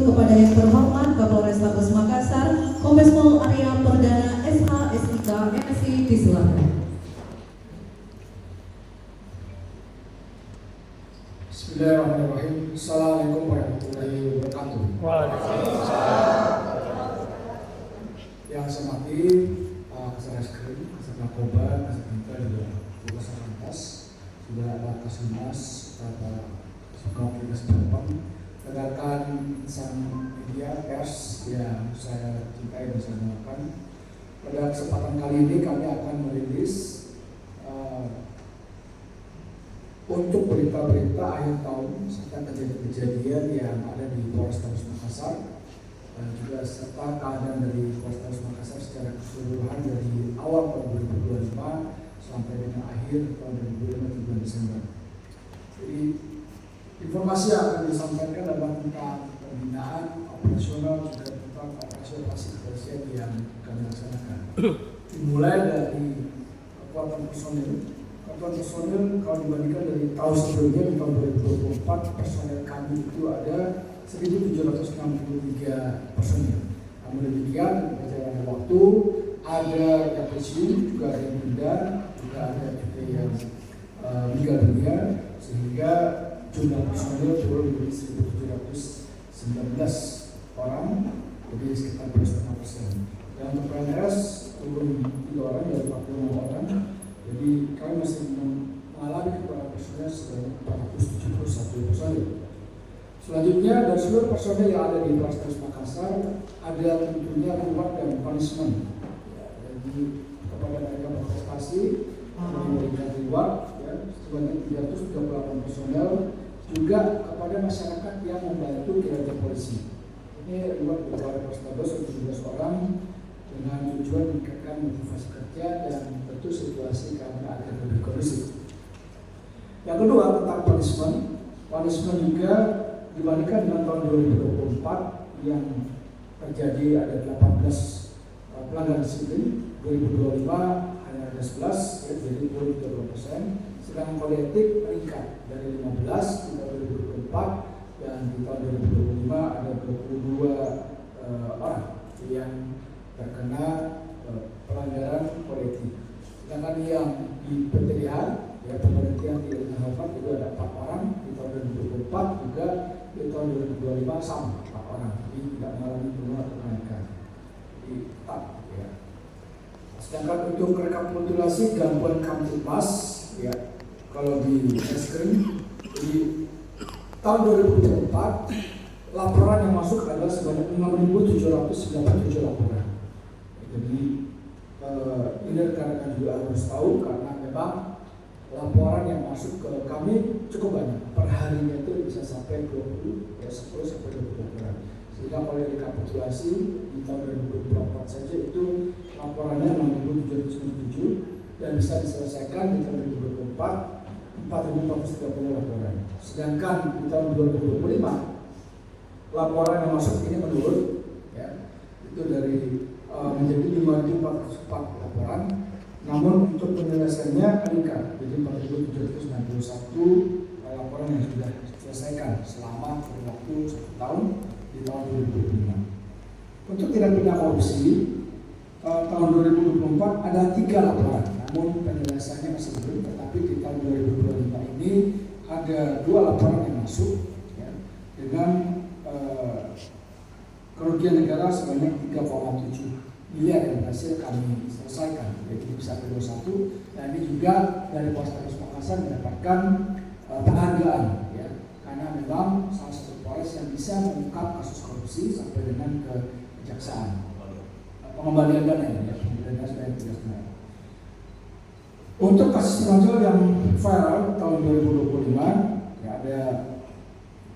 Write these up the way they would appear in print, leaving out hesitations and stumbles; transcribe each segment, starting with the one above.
kepada yang terhormat Kapolrestabes Makassar, Kombes Pol Arya Perdana SH SIK MSI, disilakan. Bismillahirrahmanirrahim. Assalamualaikum warahmatullahi wabarakatuh. Yang saya hormati Kasar Reskrim, Kasar Narkoba, Kasar Tinta, juga Kasar Lantas, juga ada Kasubmas, Bapak Kapolres Bapak, rekan insan media pers yang saya cintai dan saya banggakan. Pada kesempatan kali ini kami akan merilis untuk berita-berita akhir tahun serta kejadian-kejadian yang ada di Polrestabes Makassar dan juga serta keadaan dari Polrestabes Makassar secara keseluruhan dari awal tahun 2025 sampai dengan akhir tahun 2025 bulan Desember. Jadi informasi yang akan disampaikan adalah tentang pembinaan operasional juga tentang operasi-operasi yang kami laksanakan. Dimulai dari kekuatan personil. Kekuatan personil kalau dibandingkan dari tahun sebelumnya di tahun 2024 personil kami itu ada 1.763 personil. Namun demikian berjalannya waktu ada yang pensiun, juga ada yang pindah, juga ada juga yang meninggal dunia sehingga jumlah personil turun menjadi 1.719 orang, jadi sekitar 2,5%. Dan untuk PNS turun 3 orang dari 45 orang. Jadi kami masih mengalami kekurangan personel sebanyak 471 personil. Selanjutnya dari seluruh personel yang ada di Polrestabes Makassar ada tentunya reward dan punishment. Jadi kepada mereka berprestasi memberikan reward sebanyak 338 personel, juga kepada masyarakat yang membantu kinerja polisi. Ini reward kepada Polrestabes 17 orang dengan tujuan meningkatkan motivasi kerja dan tentu situasi karena agar lebih kondusif. Yang kedua tentang punishment. Punishment juga dibandingkan dengan tahun 2024 yang terjadi ada 18 pelanggaran disiplin, 2025 hanya ada 11, jadi turun 30%. Sedangkan kode etik meningkat dari 15 di tahun 2024 dan di tahun 2025 ada 22 orang yang terkena pelanggaran kode etik. Sedangkan yang di PTDH, pemberhentian tidak dengan hormat itu ada 4 orang di tahun 2024, juga di tahun 2025 sama 4 orang, jadi tidak mengalami penurunan atau kenaikan. Jadi tetap ya. Sedangkan untuk rekapitulasi gangguan Kamtipmas, ya kalau di Reskrim di tahun 2024 laporan yang masuk adalah sebanyak 6.797 laporan. Jadi ini rekan-rekan juga harus tahu karena memang laporan yang masuk ke kami cukup banyak. Per harinya itu bisa sampai 10 sampai 20 laporan. Sehingga kalau rekapitulasi di tahun 2024 saja itu laporannya 6.797 dan bisa diselesaikan di tahun 2024 4.430 laporan. Sedangkan di tahun 2025 laporan yang masuk ini menurun, ya, itu dari menjadi 5.404 laporan. Namun untuk penyelesaiannya meningkat jadi 4.791 laporan yang sudah diselesaikan selama waktu 1 tahun di tahun 2025. Untuk tindak pidana korupsi tahun 2024 ada 3 laporan, namun penyelesaiannya masih belum. Tetapi di tahun 2025 ini ada 2 laporan yang masuk, ya, dengan kerugian negara sebanyak 3,7 miliar yang berhasil kami selesaikan. Jadi bisa ke 21. Dan ini juga dari Polrestabes Makassar mendapatkan penghargaan, ya, karena memang salah satu Polres yang bisa mengungkap kasus korupsi sampai dengan ke kejaksaan. Pengembalian dana, ya, pengembalian dana sebanyak 13 miliar. Untuk kasus penonjol yang viral tahun 2025, ya, ada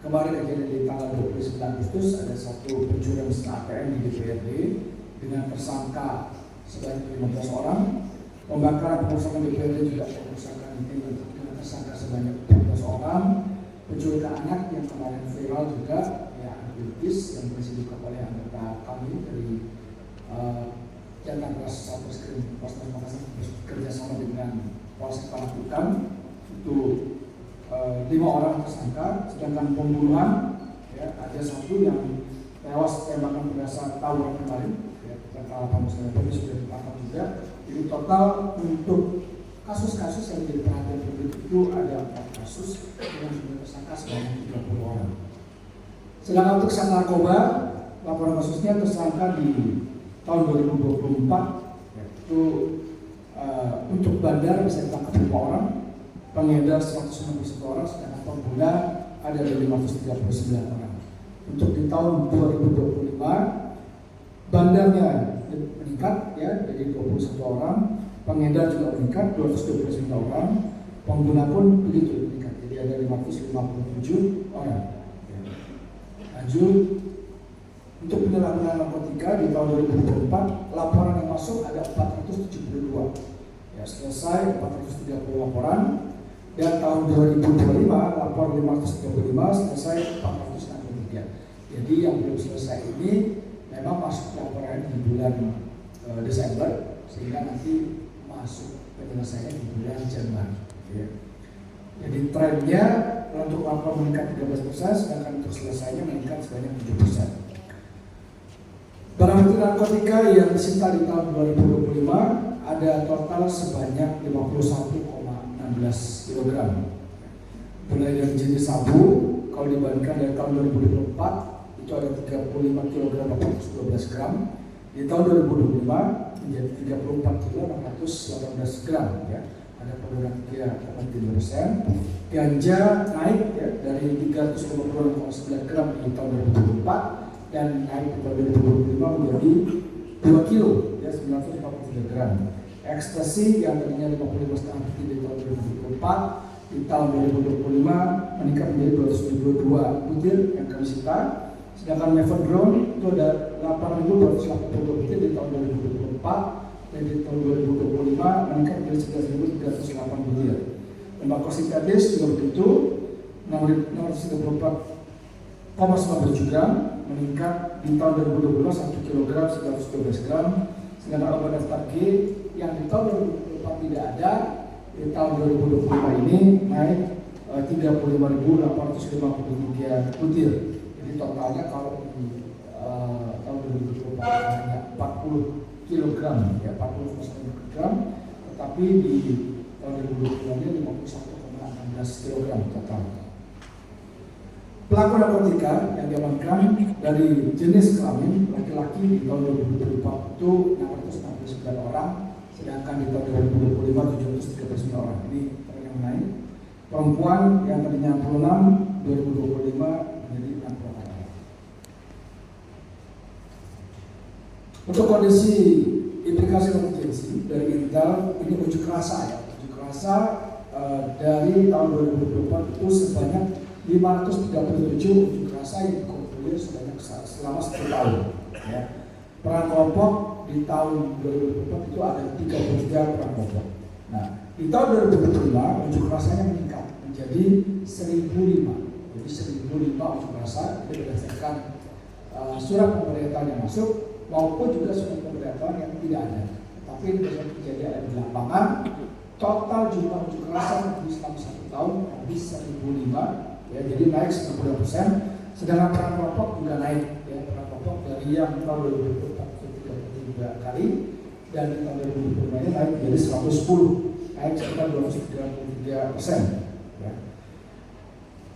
kemarin kejadian di tanggal 29 Agustus ada satu pencurian mesin ATM di DPRD dengan tersangka sebanyak 15 orang, pembakaran perusahaan DPRD juga perusahaan dengan tersangka sebanyak 14 orang, penculikan anak yang kemarin viral juga, ya, aktivis yang masih diungkap oleh anggota kami dari Jantan Kelas Satreskrim Polrestabes Makassar bekerja sama dengan Polsek Palakutan itu 5 orang tersangka. Sedangkan pembunuhan, ya, ada 1 yang tewas tembakan pada saat tawuran kemarin, ya, tentara Pamusan Polri sudah ditangkap juga. Jadi total untuk kasus-kasus yang menjadi perhatian publik itu ada 4 kasus dengan jumlah tersangka sebanyak 30 orang. Sedangkan untuk sang narkoba, laporan kasusnya tersangka di tahun 2024 yaitu untuk bandar bisa ditangkap 5 orang, pengedar 161 orang, sedangkan pengguna ada dari 539 orang. Untuk di tahun 2025 bandarnya meningkat ya jadi 21 orang, pengedar juga meningkat 229 orang, pengguna pun begitu meningkat jadi ada 557 orang. Lanjut, untuk penyalahgunaan narkotika di tahun 2024 laporan yang masuk ada 472 ya, selesai 430 laporan, dan tahun 2025 lapor 535 selesai 463. Jadi yang belum selesai ini memang masuk laporan di bulan Desember, sehingga nanti masuk penyelesaiannya di bulan Januari ya. Jadi trennya untuk lapor meningkat 13%, sedangkan untuk selesainya meningkat sebanyak 7%. Barang bukti narkotika yang disita di tahun 2025 ada total sebanyak 51,16 kg. Mulai dari jenis sabu, kalau dibandingkan dari tahun 2024 itu ada 35 kg 412 gram. Di tahun 2025 menjadi 34 kg 618 gram ya. Ada penurunan 3,3%. Ganja naik ya, dari 350,9 gram di tahun 2024 dan naik di tahun 2025 menjadi 2 kilo ya 943 gram. Ekstasi yang tadinya 55,5 di tahun 2024 di tahun 2025 meningkat menjadi 222 butir yang kami sita. Sedangkan methadone itu ada 8.282 butir di tahun 2024 dan di tahun 2025 meningkat menjadi 11.308 butir. Tembakau sintetis juga begitu, 634,97 gram meningkat di tahun 2022 1 kg 112 gram. Sedangkan obat daftar G yang di tahun 2024 tidak ada, di tahun 2025 ini naik 35.853 butir. Jadi totalnya kalau di tahun 2024 hanya 40 kg ya 40,9 gram, tetapi di tahun 2025 ini 51,16 kg total. Pelaku narkotika yang diamankan dari jenis kelamin laki-laki di tahun 2024 itu 669 orang, sedangkan di tahun 2025 739 orang. Ini yang naik. Perempuan yang tadinya 66 2025 menjadi 64 orang. Untuk kondisi implikasi emergensi dari Intel ini unjuk rasa ya, unjuk rasa dari tahun 2024 itu sebanyak 537 unjuk rasa yang dikompolir selama 10 tahun. Ya. Peran kelompok di tahun 2024 itu ada 33 peran kelompok. Nah, di tahun 2025 unjuk rasanya meningkat menjadi 1.005. Jadi 1.005 unjuk rasa itu berdasarkan surat pemberitahuan yang masuk maupun juga surat pemberitahuan yang tidak ada. Tapi ini berdasarkan kejadian di lapangan. Total jumlah unjuk rasa selama 1 tahun habis 1.005. Ya, jadi naik 92%, sedangkan peran kelompok juga naik ya, peran kelompok dari yang tahun 2024 33 kali dan di tahun 2025 ini naik jadi 110, naik sekitar 233%. Ya.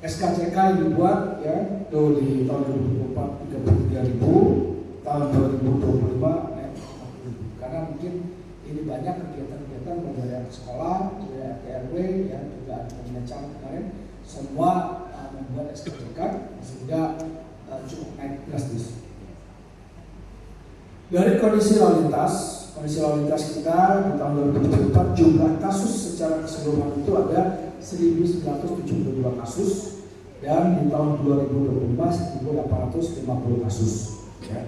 SKCK yang dibuat ya itu di tahun 2024 33.000, tahun 2025 naik 40.000 karena mungkin ini banyak kegiatan-kegiatan dari sekolah, dari RT/RW ya, juga ada pembelajaran kemarin. Semua membuat SKCK sehingga cukup naik drastis. Dari kondisi lalu lintas kita di tahun 2024 jumlah kasus secara keseluruhan itu ada 1.972 kasus dan di tahun 2025 1.850 kasus. Ya.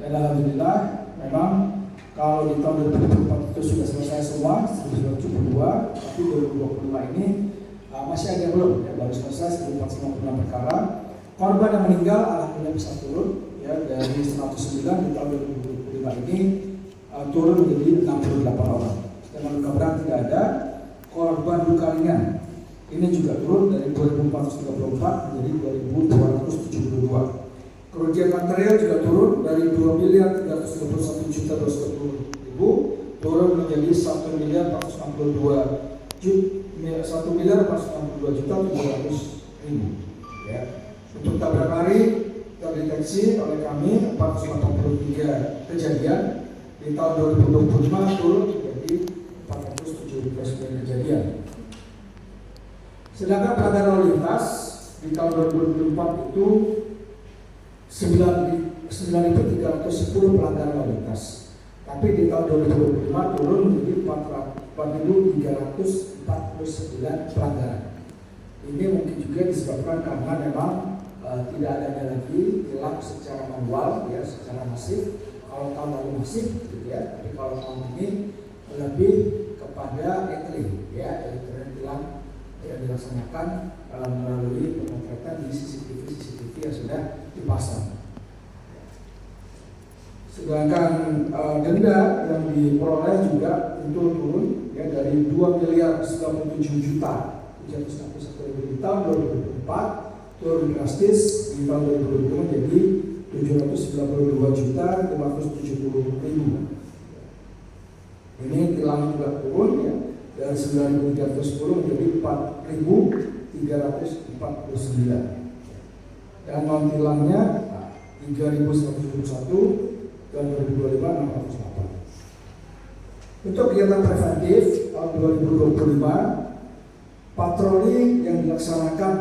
Dan alhamdulillah memang kalau di tahun 2024 itu sudah selesai semua 1.972, tapi 2025 ini masih ada belum ya, baru selesai 1.456 perkara. Korban yang meninggal alhamdulillah bisa turun ya dari 109 di tahun 2025 ini turun menjadi 68 orang. Dan luka berat tidak ada. Korban luka ringan ini juga turun dari 2.434 menjadi 2.272. Kerugian material juga turun dari 2.331.240.000 turun menjadi 1.462.700.000 ya. Untuk tabrak lari terdeteksi oleh kami 483 kejadian, di tahun 2025 turun menjadi 479 kejadian. Sedangkan pelanggaran lalu lintas di tahun 2024 itu 9.310 pelanggaran lalu lintas. Tapi di tahun 2025 turun menjadi 4.349 pelanggaran. Ini mungkin juga disebabkan karena memang tidak adanya lagi tilang secara manual, ya, secara masif. Kalau tahun lalu masif, gitu ya. Tapi kalau tahun ini lebih kepada elektronik tilang yang dilaksanakan melalui pemotretan di CCTV yang sudah dipasang. Sedangkan denda yang diperoleh juga itu turun ya dari 2.097.761.000 di tahun 2024 turun drastis di tahun 2025 jadi 792.570.000. Ini tilang juga turun ya dari 9.310 menjadi 4.349 dan non tilangnya 3.171 dan 2025 608. Untuk kegiatan preventif tahun 2025 patroli yang dilaksanakan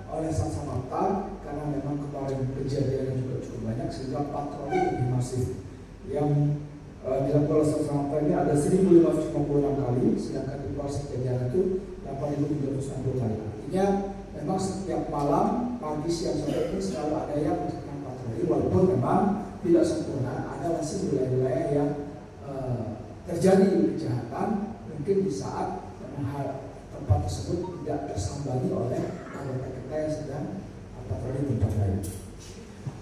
oleh Satsamapta karena memang kemarin kejadiannya juga cukup banyak sehingga patroli lebih masif yang dilakukan oleh Satsamapta ini ada 1.556 kali, sedangkan di Polsek Jajaran itu 8.360 kali. Artinya memang setiap malam, pagi, siang, sore ini selalu ada yang melakukan patroli, walaupun memang tidak sempurna, ada masih wilayah-wilayah yang terjadi kejahatan mungkin di saat tempat tersebut tidak tersambangi oleh anggota kita yang sedang patroli tempat lain.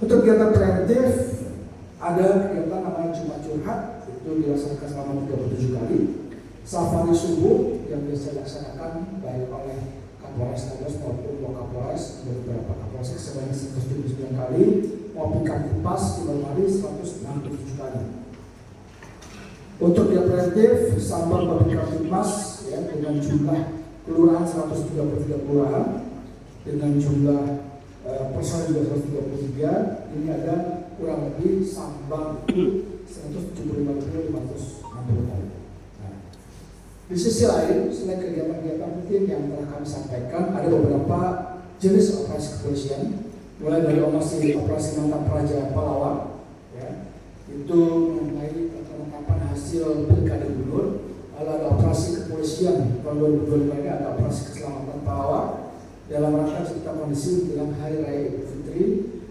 Untuk kegiatan preventif ada kegiatan namanya Jumat Curhat, itu dilaksanakan selama 37 kali. Safari subuh yang biasa dilaksanakan baik oleh Kapolres Tabes maupun Wakapolres beberapa Kapolsek sebanyak 179 kali, maupun Kamtipas di Malam hari 167 kali. Untuk yang preventif, Sampel Bapak Kamtipas ya, dengan jumlah kelurahan 133 kelurahan dengan jumlah personel juga 133, ini ada kurang lebih sambang itu 175.560 kali. Nah, di sisi lain, selain kegiatan-kegiatan rutin yang telah kami sampaikan, ada beberapa jenis operasi kepolisian, mulai dari operasi Mantap Praja Pahlawan, ya, itu mengenai penetapan hasil pilkada gubernur. Lalu ada operasi kepolisian tahun 2025 ini ada operasi keselamatan pahlawan dalam rangka cipta kondisi menjelang Hari Raya Idul Fitri,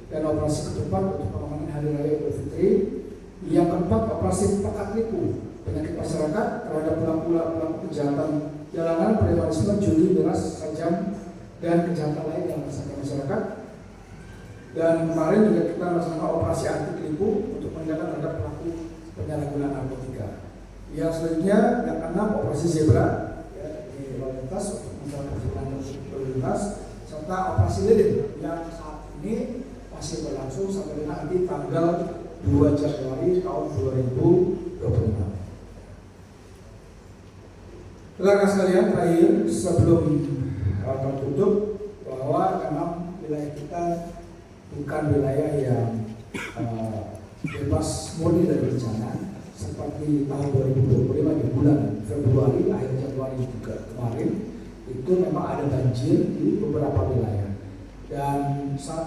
dan operasi keempat untuk pengamanan Hari Raya Idul Fitri. Yang keempat, operasi Pekat Liku, penyakit masyarakat terhadap pelaku kejahatan jalanan, premanisme, judi, miras, sajam, dan kejahatan lain yang merasakan masyarakat. Dan kemarin juga kita melaksanakan operasi anti tipu untuk menindak terhadap pelaku penyalahgunaan narkotika. Yang selanjutnya yang keenam, operasi Zebra, ya, di lalu lintas untuk mencegah lalu lintas, serta operasi Lilin yang saat ini masih berlangsung sampai nanti tanggal 2 Januari tahun 2025. Rekan sekalian, terakhir sebelum tutup, bahwa memang wilayah kita bukan wilayah yang bebas murni dari bencana. Seperti tahun 2025 di bulan Februari, akhir Januari juga kemarin, itu memang ada banjir di beberapa wilayah. Dan saat